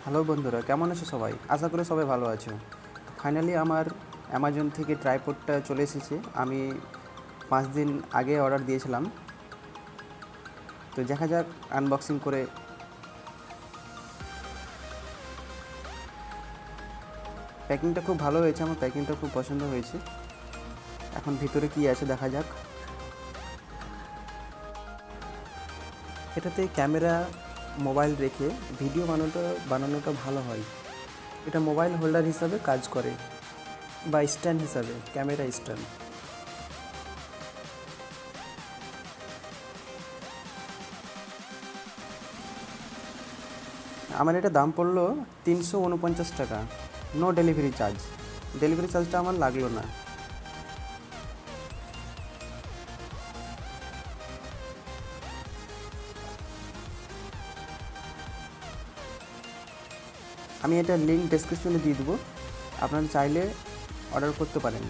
Hello বন্ধুরা, কেমন আছো সবাই? আশা করি সবাই ভালো আছো। ফাইনালি আমার অ্যামাজন থেকে ট্রাইপডটা চলে এসেছে। আমি 5 দিন আগে অর্ডার দিয়েছিলাম। তো দেখা যাক আনবক্সিং করে। প্যাকিংটা খুব ভালো হয়েছে, আমার প্যাকিংটা খুব পছন্দ হয়েছে। এখন ভিতরে কি আছে দেখা যাক। এটাতে ক্যামেরা, মোবাইল রেখে ভিডিও বানানোটা ভালো হয়। এটা মোবাইল হোল্ডার হিসাবে কাজ করে বা স্ট্যান্ড হিসাবে, ক্যামেরা স্ট্যান্ড। আমার এটা দাম পড়লো 349 টাকা, নো ডেলিভারি চার্জ। ডেলিভারি চার্জটা আমার লাগলো না। আমি এটা লিঙ্ক ডেসক্রিপশনে দিয়ে দেবো, আপনারা চাইলে অর্ডার করতে পারেন।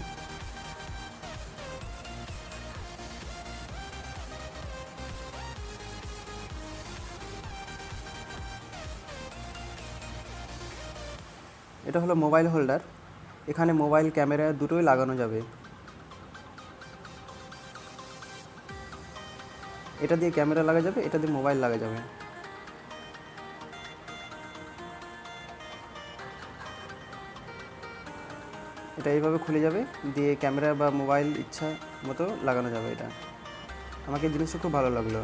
এটা হলো মোবাইল হোল্ডার। এখানে মোবাইল, ক্যামেরা দুটোই লাগানো যাবে। এটা দিয়ে ক্যামেরা লাগা যাবে, এটা দিয়ে মোবাইল লাগা যাবে। এটা এইভাবে খুলে যাবে, দিয়ে ক্যামেরা বা মোবাইল ইচ্ছা মতো লাগানো যাবে। এটা আমাকে জিনিসটা খুব ভালো লাগলো।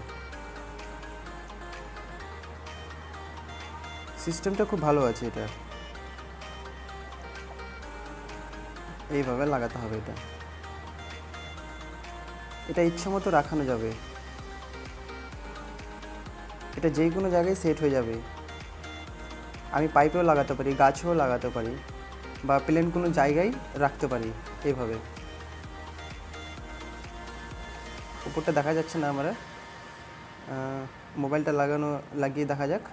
সিস্টেমটা খুব ভালো আছে। এটা এইভাবে লাগাতে হবে। এটা ইচ্ছা মতো রাখানো যাবে। এটা যে কোনো জায়গায় সেট হয়ে যাবে। আমি পাইপেও লাগাতে পারি, গাছেও লাগাতে পারি, বা প্লেন কোনো জায়গায় রাখতে পারি। এইভাবে উপরটা দেখা যাচ্ছে না, আমরা মোবাইলটা লাগিয়ে দেখা যাক।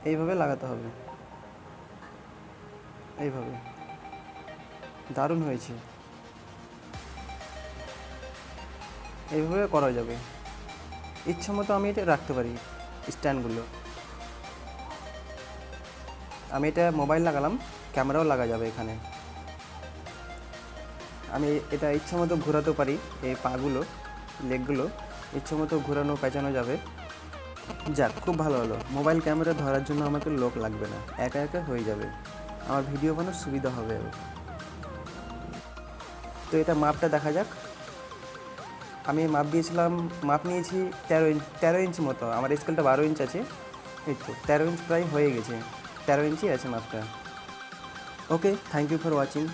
এইভাবে লাগাতে হবে, এইভাবে। দারুণ হয়েছে। এইভাবে করা যাবে। ইচ্ছা মতো আমি এটা রাখতে পারি স্ট্যান্ডগুলো। আমি এটা মোবাইল লাগালাম, ক্যামেরাও লাগা যাবে এখানে। আমি এটা ইচ্ছা মতো ঘোরাতে পারি। এই পাগুলো, লেগগুলো ইচ্ছা মতো ঘোরানো পেঁচানো যাবে। যাক, খুব ভালো হলো। মোবাইল ক্যামেরা ধরার জন্য আমাকে লোক লাগবে না, একা একা হয়ে যাবে। আমার ভিডিও বানানোর সুবিধা হবে। তো এটা মাপটা দেখা যাক। আমি মাপ নিয়েছি 13 ইঞ্চি মতো। আমার স্কেলটা 12 ইঞ্চ আছে। এই তো 13 ইঞ্চ প্রায় হয়ে গেছে। 13 ইঞ্চি আছে মাপটা। ওকে, থ্যাংক ইউ ফর ওয়াচিং।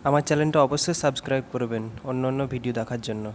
আমার চ্যানেলটা অবশ্যই সাবস্ক্রাইব করবেন অন্য ভিডিও দেখার জন্য।